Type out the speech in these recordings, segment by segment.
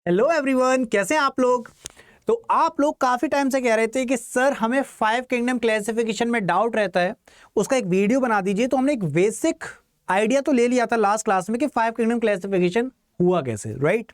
Hello everyone, कैसे हैं आप लोग। तो आप लोग काफी टाइम से कह रहे थे कि सर हमें 5 किंगडम क्लासिफिकेशन में डाउट रहता है, उसका एक वीडियो बना दीजिए। तो हमने एक बेसिक आइडिया तो ले लिया था लास्ट क्लास में कि 5 किंगडम क्लासिफिकेशन हुआ कैसे, राइट।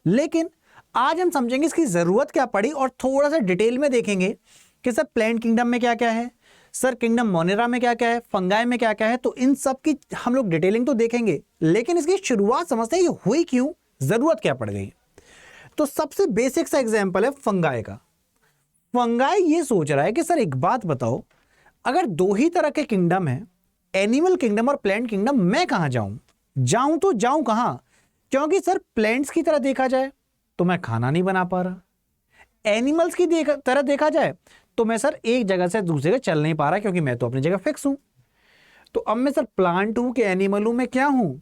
लेकिन आज हम समझेंगे इसकी जरूरत क्या पड़ी और थोड़ा सा डिटेल में देखेंगे कि सर प्लांट किंगडम में क्या क्या है, सर किंगडम मोनेरा में क्या क्या है, फंगाई में क्या क्या है। तो इन सब की हम लोग डिटेलिंग तो देखेंगे, लेकिन इसकी शुरुआत समझते हैं ये हुई क्यों, जरूरत क्या पड़ गई। तो सबसे बेसिक सा एग्जांपल है फंगाई का। फंगाई ये सोच रहा है कि सर एक बात बताओ, अगर दो ही तरह के किंगडम है, एनिमल किंगडम और प्लांट किंगडम, मैं कहां जाऊं तो जाऊं कहां। क्योंकि सर प्लांट्स की तरह देखा जाए तो मैं खाना नहीं बना पा रहा, एनिमल्स की तरह देखा जाए तो मैं सर एक जगह से दूसरी जगह चल नहीं पा रहा, क्योंकि मैं तो अपनी जगह फिक्स हूं। तो अब मैं सर प्लांट हूं कि एनिमल हूं, मैं क्या हूं।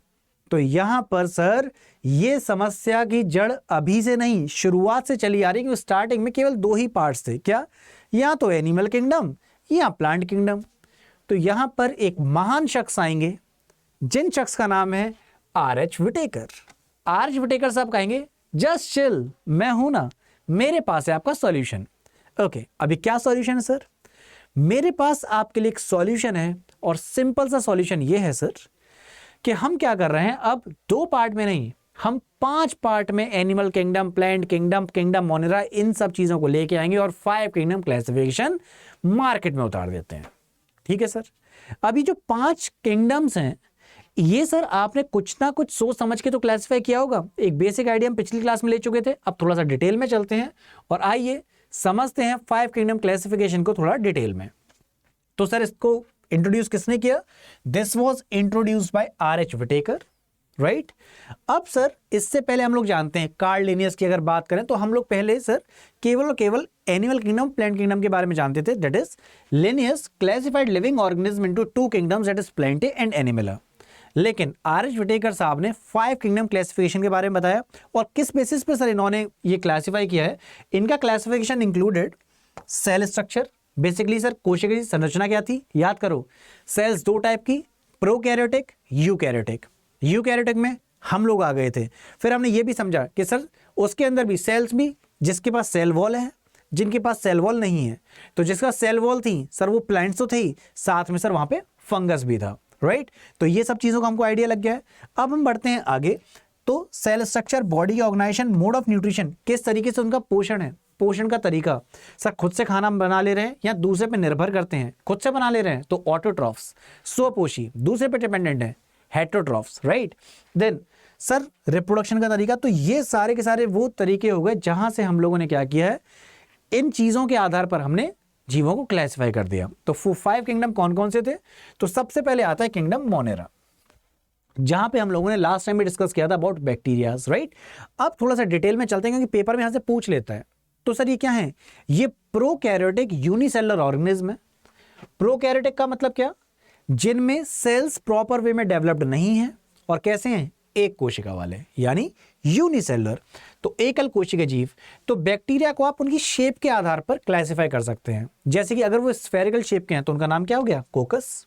तो यहां पर सर ये समस्या की जड़ अभी से नहीं, शुरुआत से चली आ रही, क्योंकि स्टार्टिंग में केवल दो ही पार्ट्स थे, क्या, या तो एनिमल किंगडम या प्लांट किंगडम। तो यहां पर एक महान शख्स आएंगे जिन शख्स का नाम है आर.एच. विटेकर। आर.एच. विटेकर साहब कहेंगे जस्ट चिल, मैं हूं ना, मेरे पास है आपका सॉल्यूशन। ओके, अभी क्या सॉल्यूशन है सर। मेरे पास आपके लिए एक सॉल्यूशन है, और सिंपल सा सॉल्यूशन ये है सर कि हम क्या कर रहे हैं, अब 2 पार्ट में नहीं, हम 5 पार्ट में animal kingdom, plant kingdom, kingdom monera, इन सब चीजों को लेके आएंगे और 5 किंगडम क्लासिफिकेशन मार्केट में उतार देते हैं। ठीक है सर। अभी जो 5 किंगडम्स हैं, ये सर आपने कुछ ना कुछ सोच समझ के तो क्लासिफाई किया होगा। एक बेसिक आइडिया हम पिछली क्लास में ले चुके थे, अब थोड़ा सा डिटेल में चलते हैं और आइए समझते हैं 5 किंगडम क्लासिफिकेशन को थोड़ा डिटेल में। तो सर इसको इंट्रोड्यूस किसने किया, this was introduced by R H. Whittaker, right. अब सर इससे पहले हम लोग जानते हैं कार्ल लिनियस की अगर बात करें तो हम लोग पहले सर केवल और केवल एनिमल किंगडम, प्लांट किंगडम के बारे में जानते थे। That is Linnaeus classified living organism into 2 kingdoms, that is Plantae and animal. लेकिन आर.एच. विटेकर साहब ने 5 किंगडम क्लासिफिकेशन के बारे में बताया। और किस बेसिस पे सर इन्होंने ये क्लासिफाई किया है, इनका classification included cell structure. Basically sir कोशिका की संरचना क्या थी, याद करो, सेल्स 2 टाइप की, प्रोकैरियोटिक, यूकैरियोटिक। यूकैरियोटिक में हम लोग आ गए थे, फिर हमने ये भी समझा कि सर उसके अंदर भी सेल्स भी, जिसके पास सेल वॉल है, जिनके पास सेल वॉल नहीं है। तो जिसका सेल वॉल थी सर वो प्लांट्स तो थे ही, साथ में सर वहां पे फंगस भी था, राइट। तो ये सब चीजों का हमको आइडिया लग गया है। अब हम बढ़ते हैं आगे। तो cell structure, body organisation, mode of nutrition, किस तरीके से उनका पोषण है, पोषण का तरीका, सर खुद से खाना बना ले रहे हैं या दूसरे पे निर्भर करते हैं। खुद से बना ले रहे हैं तो ऑटोट्रॉफ्स, स्वपोषी, दूसरे पे डिपेंडेंट है heterotrophs, right. Then sir reproduction का तरीका। तो ये सारे के सारे वो तरीके हो गए जहां से हम लोगों ने क्या किया है, इन चीजों के आधार पर हमने जीवों को क्लासिफाई कर दिया। तो 5 किंगडम कौन कौन से थे, तो सबसे पहले आता है किंगडम मोनेरा, जहां पे हम लोगों ने लास्ट टाइम भी डिस्कस किया था अबाउट बैक्टीरियाज, राइट। अब थोड़ा सा डिटेल में चलते हैं क्योंकि पेपर में यहां से पूछ लेता है। तो सर ये क्या है, ये प्रोकैरियोटिक यूनिसेलुलर ऑर्गेनिज्म है। प्रोकैरियोटिक का मतलब क्या, जिनमें सेल्स प्रॉपर वे में डेवलप्ड नहीं है और कैसे हैं, एक कोशिका वाले, यानी यूनिसेलुलर। तो एकल कोशिका जीव। तो बैक्टीरिया को आप उनकी शेप के आधार पर क्लासिफाई कर सकते हैं। जैसे कि अगर वो स्फेरिकल शेप के हैं तो उनका नाम क्या हो गया, कोकस।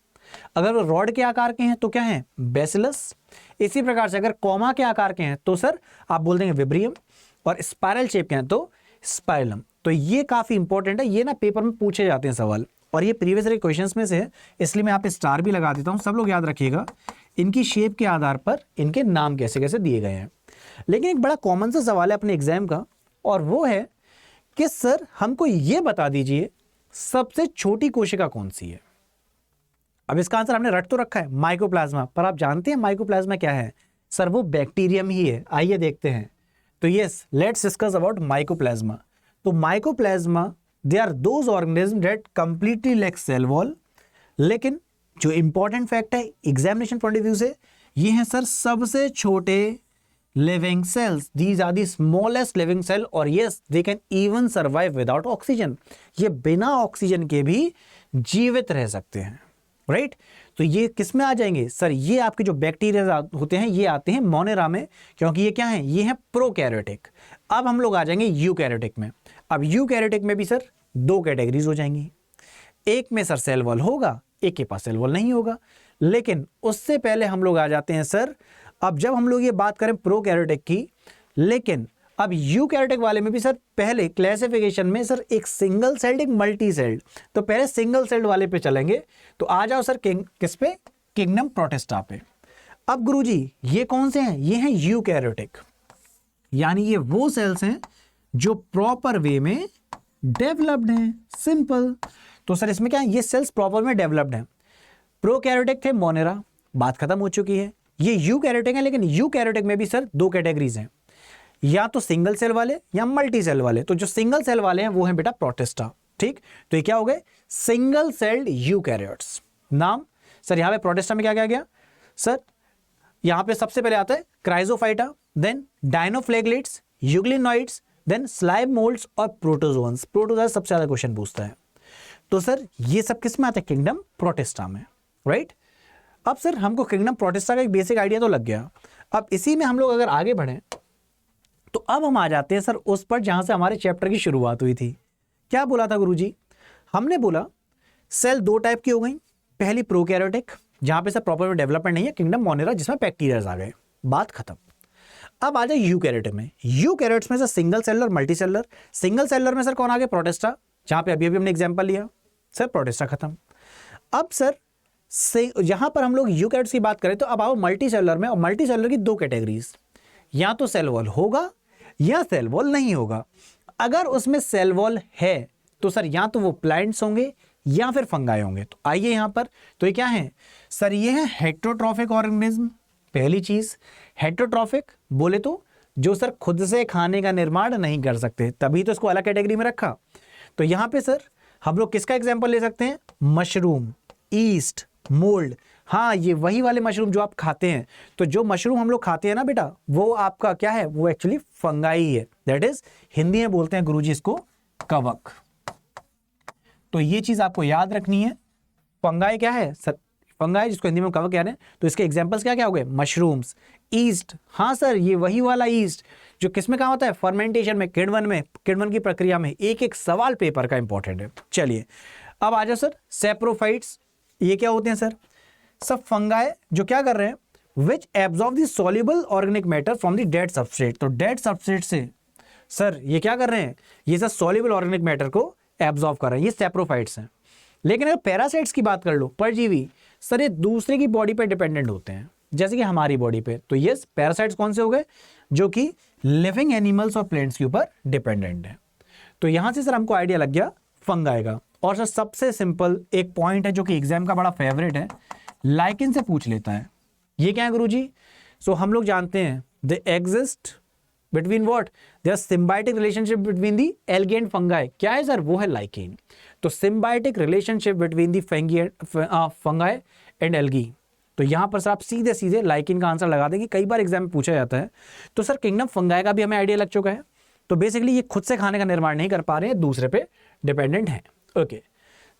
अगर वो रॉड के आकार के हैं तो क्या है, बेसिलस। इसी प्रकार से अगर कॉमा के आकार के हैं तो सर आप बोल देंगे विब्रियम, और स्पाइरल शेप के हैं तो स्पाइरलम। तो ये काफी इंपॉर्टेंट है, ये ना पेपर में पूछे जाते हैं सवाल, और ये प्रीवियस ईयर क्वेश्चंस में से है, इसलिए मैं यहाँ पे स्टार भी लगा देता हूं। सब लोग याद रखिएगा इनकी शेप के आधार पर इनके नाम कैसे कैसे दिए गए हैं। लेकिन एक बड़ा कॉमन सा सवाल है अपने एग्जाम का, और वो है कि सर हमको ये बता दीजिए सबसे छोटी कोशिका कौन सी है। अब इसका आंसर हमने रट तो रखा है माइकोप्लाज्मा, पर आप जानते हैं माइकोप्लाज्मा क्या है, सर वो बैक्टीरियम ही है। आइए देखते हैं। तो yes, let's discuss about mycoplasma. तो mycoplasma they are those organism that completely lack cell wall. लेकिन जो इंपॉर्टेंट फैक्ट है एग्जामिनेशन पॉइंट ऑफ व्यू से, ये हैं सर सबसे छोटे living cells. These are the smallest living cell, और yes they can even survive without oxygen. ये बिना ऑक्सीजन के भी जीवित रह सकते हैं, राइट। तो ये किस में आ जाएंगे सर, ये आपके जो बैक्टीरिया होते हैं ये आते हैं मोनेरा में, क्योंकि ये क्या है, ये है प्रोकैरियोटिक। अब हम लोग आ जाएंगे यूकैरियोटिक में। अब यूकैरियोटिक में भी सर 2 कैटेगरीज हो जाएंगी, एक में सर सेल वॉल होगा, एक के पास सेल वॉल नहीं होगा। लेकिन उससे पहले हम लोग आ जाते हैं सर, अब जब हम लोग ये बात करें प्रोकैरियोटिक की, लेकिन अब यूकैरियोटिक वाले में भी सर पहले क्लासिफिकेशन में सर एक सिंगल सेल्ड एक मल्टी सेल्ड, तो पहले सिंगल सेल्ड वाले पे चलेंगे। तो आ जाओ सर किस पे, किंगडम प्रोटिस्टा पे। अब गुरुजी ये कौन से हैं, ये हैं यूकैरियोटिक, यानी ये वो सेल्स हैं जो प्रॉपर वे में डेवलप्ड हैं, सिंपल। तो सर इसमें क्या है, ये सेल्स प्रॉपर में डेवलप्ड हैं। प्रोकैरियोटिक थे मोनेरा, बात खत्म हो चुकी है। ये यूकैरियोटिक है, लेकिन यूकैरियोटिक में भी सर दो कैटेगरीज हैं, या तो सिंगल सेल वाले या मल्टी सेल वाले। तो जो सिंगल सेल वाले हैं वो हैं बेटा प्रोटिस्टा, ठीक। तो ये क्या हो गए, सिंगल सेल्ड यूकैरियोट्स। नाम सर यहाँ पे प्रोटिस्टा में क्या क्या गया सर, यहाँ पे सबसे पहले आता है chrysophyta, then dinoflagellates, euglenoids, then slime moulds और प्रोटोजोन्स। प्रोटोजोआ सबसे ज्यादा क्वेश्चन पूछता है। तो सर ये सब किस में आता है, किंगडम प्रोटिस्टा में, राइट। अब सर हमको किंगडम प्रोटिस्टा का एक बेसिक आइडिया तो लग गया। अब इसी में हम लोग अगर आगे बढ़े तो अब हम आ जाते हैं सर उस पर जहां से हमारे चैप्टर की शुरुआत हुई थी। क्या बोला था गुरुजी, हमने बोला सेल दो टाइप की हो गई, पहली प्रोकैरियोटिक जहां पे सर प्रॉपर में डेवलपमेंट नहीं है, किंगडम मोनेरा जिसमें बैक्टीरियाज आ गए, बात खत्म। अब आ जाए यूकैरियोटिक में। यूकैरियोट्स में sir single seller multi cellular. Single seller में सर कौन आ गया, प्रोटिस्टा, जहां पे अभी अभी हमने एग्जांपल लिया, सर प्रोटिस्टा खत्म। अब सर यहां पर हम लोग यूकैरियोट्स की बात करें तो अब आओ मल्टी सेलर में, और मल्टी सेलर की दो कैटेगरीज, या तो सेल वॉल होगा या सेल वॉल नहीं होगा। अगर उसमें सेल वॉल है तो सर या तो वो प्लांट्स होंगे या फिर फंगाई होंगे। तो आइए यहां पर, तो ये क्या है सर, ये है हेटेरोट्रॉफिक ऑर्गेनिज्म। पहली चीज हेटेरोट्रॉफिक बोले तो जो सर खुद से खाने का निर्माण नहीं कर सकते, तभी तो इसको अलग कैटेगरी में रखा। तो यहां पे सर हम लोग किसका एग्जांपल ले सकते हैं, मशरूम, ईस्ट, मोल्ड। हाँ ये वही वाले मशरूम जो आप खाते हैं। तो जो मशरूम हम लोग खाते हैं ना बेटा, वो आपका क्या है, वो एक्चुअली फंगाई है, दैट इज हिंदी में बोलते हैं गुरुजी इसको कवक। तो ये चीज आपको याद रखनी है। फंगाई क्या है सर, फंगाई जिसको हिंदी में कवक कह रहे हैं। तो इसके एग्जांपल्स क्या क्या हो गए, मशरूम्स, ईस्ट। हाँ सर ये वही वाला ईस्ट जो किसमें काम होता है, फर्मेंटेशन में, किण्वन की प्रक्रिया में। एक एक सवाल पेपर का इंपॉर्टेंट है। चलिए अब आ जाओ सर सैप्रोफाइट्स, ये क्या होते हैं सर, सब फंगाई जो क्या कर रहे हैं, विच absorb the soluble organic matter from the dead substrate. तो डेड सबस्ट्रेट से सर ये क्या कर रहे हैं, ये सर सॉल्युबल ऑर्गेनिक मैटर को एब्जॉर्ब कर रहे हैं, ये सैप्रोफाइट्स हैं। लेकिन अगर पैरासाइट्स की बात कर लो, परजीवी, सर ये दूसरे की बॉडी पे डिपेंडेंट होते हैं, जैसे कि हमारी बॉडी पे। तो ये पैरासाइट्स कौन से हो गए, जो कि लिविंग एनिमल्स और प्लांट्स के ऊपर डिपेंडेंट है। तो यहां से सर हमको आइडिया लग गया फंगाई का। और सर सबसे सिंपल एक पॉइंट है जो कि एग्जाम का बड़ा फेवरेट है, लाइकेन से पूछ लेता है, ये क्या है गुरुजी। सो हम लोग जानते हैं they exist between what, there symbiotic relationship between the algae and fungi. क्या है सर, वो है लाइकेन। तो symbiotic relationship between the fungi and algae. तो यहां पर सर आप सीधे सीधे लाइकेन का आंसर लगा देंगे, कई बार एग्जाम में पूछा जाता है। तो सर किंगडम फंगाई का भी हमें आइडिया लग चुका है। तो बेसिकली ये खुद से खाने का निर्माण नहीं कर पा रहे हैं, दूसरे पे डिपेंडेंट हैं। ओके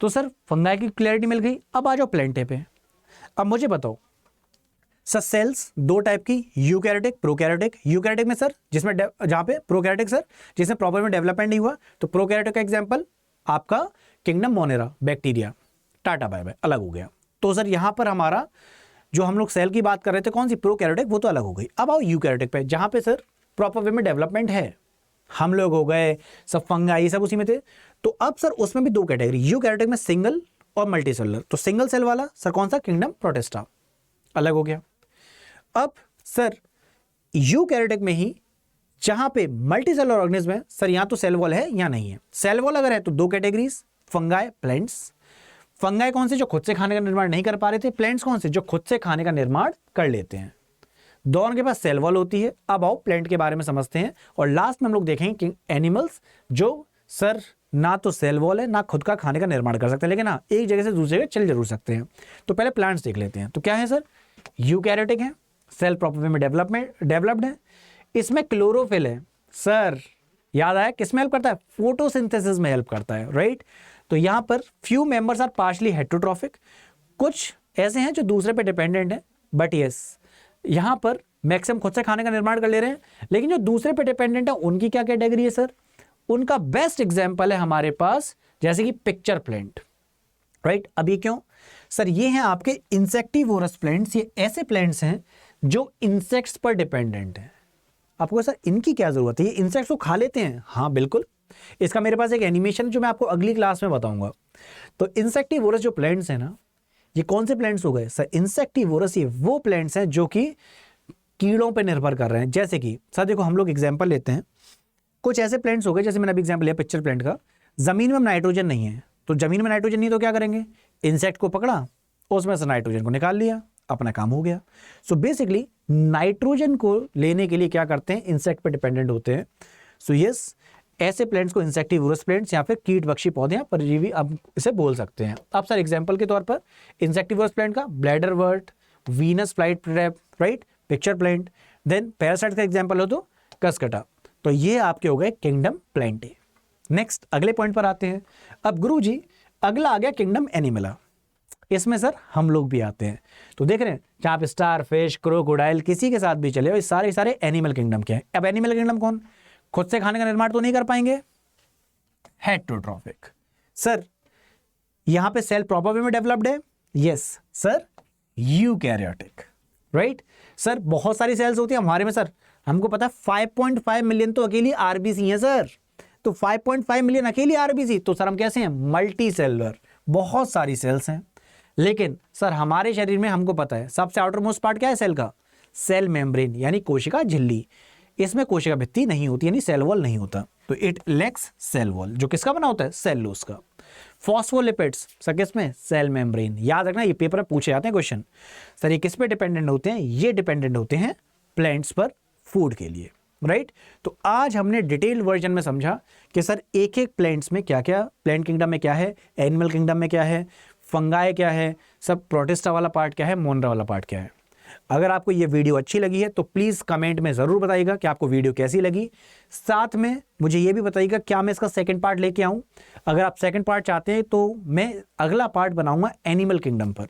तो सर फंगाई की क्लैरिटी मिल गई। अब आ जाओ प्लांटे पे। अब मुझे बताओ सर सेल्स दो टाइप की, यूकैरियोटिक, प्रोकैरियोटिक। यूकैरियोटिक में सर जिसमें जहां पे प्रोकैरियोटिक सर जिसमें प्रॉपर में डेवलपमेंट नहीं हुआ, तो प्रोकैरियोटिक का एग्जांपल आपका kingdom Monera, bacteria, tata bye bye, अलग हो गया। तो सर यहां पर हमारा जो हम लोग सेल की बात कर रहे थे कौन सी, प्रोकैरियोटिक, वो तो अलग हो गई। अब आओ यूकैरियोटिक पे, जहां पे सर प्रॉपर वे में डेवलपमेंट है, हम लोग हो गए सब फंगाई, ये सब उसी में थे। तो अब सर उसमें भी दो कैटेगरी, यूकैरियोटिक में सिंगल और मल्टी सेलुलर। तो सिंगल सेल वाला सर कौन सा, किंगडम प्रोटिस्टा, अलग हो गया। अब सर यूकैरियोटिक में ही जहां पे मल्टी सेलुलर ऑर्गेनिज्म है सर, यहां तो सेल वॉल है या नहीं है। सेल वॉल अगर है तो दो कैटेगरीज, फंगाई, प्लांट्स। फंगाई कौन से, जो खुद से खाने का निर्माण नहीं कर पा रहे थे, प्लांट्स कौन से, जो खुद से खाने का निर्माण कर लेते हैं। दोनों के पास सेल वॉल होती है। अब आओ प्लांट के बारे में समझते हैं, और लास्ट में हम लोग देखेंगे कि एनिमल्स जो सर ना तो सेल वॉल है ना खुद का खाने का निर्माण कर सकते हैं, लेकिन हाँ एक जगह से दूसरी जगह चल जरूर सकते हैं। तो पहले प्लांट्स देख लेते हैं। तो क्या है सर, यूकैरियोटिक है, सेल प्रॉपर वे में डेवलप्ड है। इसमें क्लोरोफिल है सर, याद आया किसमें हेल्प करता है, फोटोसिंथेसिस में हेल्प करता है, राइट। तो यहां पर few members are partially heterotrophic, कुछ ऐसे हैं जो दूसरे पे डिपेंडेंट है, बट यस यहां पर मैक्सिमम खुद से खाने का निर्माण कर ले रहे हैं। लेकिन जो दूसरे पे डिपेंडेंट है उनकी क्या कैटेगरी है सर, उनका बेस्ट एग्जाम्पल है हमारे पास जैसे कि पिक्चर प्लांट, राइट। अब ये क्यों सर, ये हैं आपके इंसेक्टिवोरस प्लांट्स। ये ऐसे प्लांट्स हैं जो इंसेक्ट्स पर डिपेंडेंट हैं। आपको सर इनकी क्या जरूरत है, ये इंसेक्ट्स को खा लेते हैं? हाँ बिल्कुल, इसका मेरे पास एक एनिमेशन जो मैं आपको अगली क्लास में बताऊंगा। तो इंसेक्टिवोरस जो प्लांट्स हैं ना, ये कौन से प्लांट्स हो गए सर? इंसेक्टिवोरस ये वो प्लांट्स हैं जो कि कीड़ों पर निर्भर कर रहे हैं। जैसे कि सर देखो, हम लोग एग्जाम्पल लेते हैं, कुछ ऐसे प्लांट्स हो गए, जैसे मैंने अभी एग्जाम्पल लिया पिक्चर प्लांट का, जमीन में नाइट्रोजन नहीं है, तो जमीन में नाइट्रोजन नहीं तो क्या करेंगे, इंसेक्ट को पकड़ा, उसमें से नाइट्रोजन को निकाल लिया, अपना काम हो गया। सो बेसिकली नाइट्रोजन को लेने के लिए क्या करते हैं, इंसेक्ट पे डिपेंडेंट होते हैं। सो यस, ऐसे प्लांट्स को इंसेक्टिवोरस प्लांट्स या फिर कीटभक्षी पौधे या परजीवी आप इसे बोल सकते हैं। अब सर एग्जांपल के तौर पर इंसेक्टिवोरस प्लांट का bladderwort, Venus flight trap, right, picture plant. Then parasite का एग्जांपल हो तो कसकटा। तो ये आपके हो गए किंगडम प्लांटे। नेक्स्ट अगले पॉइंट पर आते हैं। अब गुरुजी अगला आ गया किंगडम एनिमला। इसमें सर हम लोग भी आते हैं। तो देख रहे हैं जहां पे स्टार फिश, क्रोकोडाइल, किसी के साथ भी चले, और सारे सारे एनिमल किंगडम के हैं। अब एनिमल किंगडम कौन, खुद से खाने का निर्माण तो नहीं कर पाएंगे, हेटेरोट्रॉफिक। सर यहां पे सेल प्रॉपर वे में डेवलप्ड है, yes sir, eukaryotic, right. Sir बहुत सारी सेल्स होती है हमारे में, सर हमको पता है 5.5 मिलियन तो अकेली आरबीसी है सर। तो 5.5 मिलियन अकेली आरबीसी, तो सर हम कैसे हैं, मल्टी सेलुलर, बहुत सारी सेल्स हैं। लेकिन सर हमारे शरीर में हमको पता है सबसे आउटर मोस्ट पार्ट क्या है सेल का, सेल मेम्ब्रेन, यानी कोशिका झिल्ली। इसमें कोशिका भित्ति नहीं होती, यानी सेल वॉल नहीं होता। तो इट लैक्स सेल वॉल, जो किसका बना होता है, सेलुलोज का। फॉस्फोलिपिड्स सर किसमें, सेल मेम्ब्रेन। याद रखना ये पेपर में पूछे जाते हैं क्वेश्चन। सर ये किस पे डिपेंडेंट होते हैं, ये डिपेंडेंट होते हैं प्लांट्स पर, फूड के लिए, राइट। तो आज हमने डिटेल वर्जन में समझा कि सर एक एक प्लांट्स में क्या क्या, प्लांट किंगडम में क्या है, एनिमल किंगडम में क्या है, फंगाई क्या है, सब प्रोटिस्टा वाला पार्ट क्या है, मोनरा वाला पार्ट क्या है। अगर आपको ये वीडियो अच्छी लगी है तो प्लीज़ कमेंट में ज़रूर बताइएगा कि आपको वीडियो कैसी लगी। साथ में मुझे ये भी बताइएगा क्या मैं इसका सेकंड पार्ट लेके आऊँ। अगर आप सेकंड पार्ट चाहते हैं तो मैं अगला पार्ट बनाऊंगा एनिमल किंगडम पर,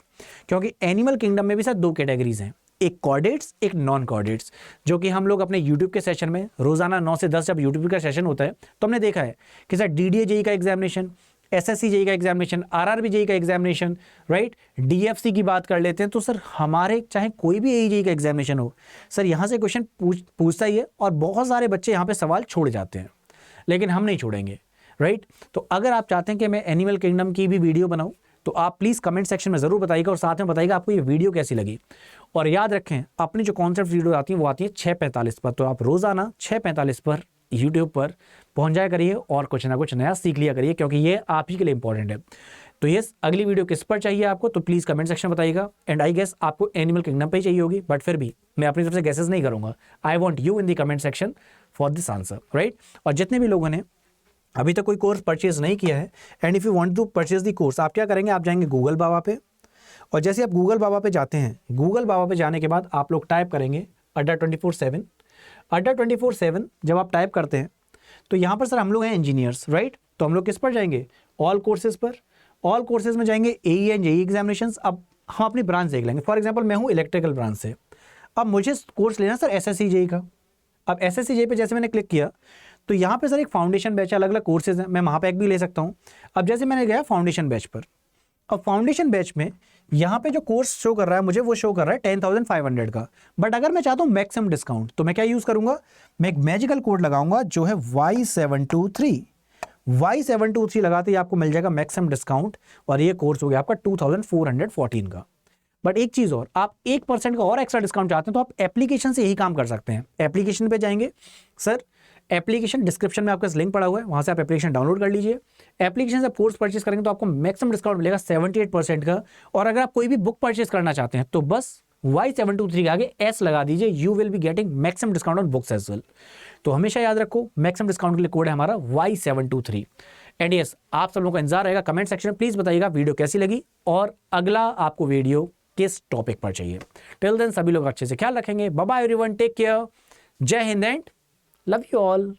क्योंकि एनिमल किंगडम में भी सर दो कैटेगरीज हैं, एक कॉर्डेट्स, एक नॉन कॉर्डेट्स, जो कि हम लोग अपने यूट्यूब के सेशन में रोजाना 9 से 10 जब यूट्यूब का सेशन होता है तो हमने देखा है कि सर डीडीए जेई का एग्जामिनेशन, एसएससी जेई का एग्जामिनेशन, आरआरबी जेई का एग्जामिनेशन, राइट, डीएफसी की बात कर लेते हैं तो सर हमारे चाहे कोई भी जेई का एग्जामिनेशन हो, सर यहाँ से क्वेश्चन पूछता ही है और बहुत सारे बच्चे यहाँ पे सवाल छोड़ जाते हैं, लेकिन हम नहीं छोड़ेंगे, राइट। तो अगर आप चाहते हैं कि मैं एनिमल किंगडम की भी वीडियो बनाऊँ तो आप प्लीज़ कमेंट सेक्शन में ज़रूर बताइएगा और साथ में बताइएगा आपको ये वीडियो कैसी लगी। और याद रखें अपनी जो कॉन्सेप्ट वीडियो आती है वो आती है 6:45 पर, तो आप रोज़ाना 6:45 पर यूट्यूब पर पहुंच जाया करिए और कुछ ना कुछ नया सीख लिया करिए, क्योंकि ये आप ही के लिए इंपॉर्टेंट है। तो ये अगली वीडियो किस पर चाहिए आपको, तो प्लीज़ कमेंट सेक्शन में बताइएगा। एंड आई गेस आपको एनिमल किंगडम पे ही चाहिए होगी, बट फिर भी मैं अपनी तरफ से गेसेस नहीं करूँगा। I want you in the comment section for this answer, right. और जितने भी लोगों ने अभी तक कोई कोर्स परचेज नहीं किया है, and if you want to purchase the course, आप क्या करेंगे, आप जाएंगे गूगल बाबा पे, और जैसे आप गूगल बाबा पे जाते हैं, गूगल बाबा पे जाने के बाद आप लोग टाइप करेंगे अड्डा 24/7। अड्डा 24/7 जब आप टाइप करते हैं तो यहाँ पर सर हम लोग हैं इंजीनियर्स, राइट। तो हम लोग किस पर जाएंगे, ऑल कोर्सेज पर। ऑल कोर्सेज में जाएंगे एई एंड जेई एग्जामिनेशंस। अब हम अपनी ब्रांच देख लेंगे, फॉर एग्जांपल मैं हूँ इलेक्ट्रिकल ब्रांच से, अब मुझे कोर्स लेना सर एसएससी जेई का। अब एसएससी जेई पे जैसे मैंने क्लिक किया तो यहाँ पे सर एक फाउंडेशन बैच, अलग अलग कोर्सेज हैं, मैं वहाँ पे एक भी ले सकता हूँ। अब जैसे मैंने गया फाउंडेशन बैच पर, अब फाउंडेशन बैच में यहाँ पे जो कोर्स शो कर रहा है मुझे, वो शो कर रहा है 10,500 का। बट अगर मैं चाहता हूँ मैक्सिमम डिस्काउंट, तो मैं क्या यूज़ करूँगा, मैं एक मैजिकल कोड लगाऊंगा जो है Y723। Y723 लगाते ही आपको मिल जाएगा मैक्सिमम डिस्काउंट, और ये कोर्स हो गया आपका 2,414 का। बट एक चीज़ और, आप 1% का और एक्स्ट्रा डिस्काउंट चाहते हैं तो आप एप्लीकेशन से यही काम कर सकते हैं। एप्लीकेशन पे जाएंगे सर, एप्लीकेशन डिस्क्रिप्शन में आपका लिंक पड़ा हुआ है, वहाँ से आप एप्लीकेशन डाउनलोड कर लीजिए। एप्लीकेशन से आप कोर्स परचेज करेंगे तो आपको मैक्सिमम डिस्काउंट मिलेगा 78% का। और अगर आप कोई भी बुक परचेज करना चाहते हैं तो बस Y723 के आगे S लगा दीजिए, you will be getting maximum discount on books as well. तो हमेशा याद रखो मैक्सिमम डिस्काउंट के लिए कोड है हमारा Y723। एंड यस, आप सब लोगों का इंतजार रहेगा। कमेंट सेक्शन में प्लीज़ बताइएगा वीडियो कैसी लगी और अगला आपको वीडियो किस टॉपिक पर चाहिए। टिल देन सभी लोग अच्छे से ख्याल रखेंगे। Bye bye everyone, take care, जय Hind and love you all.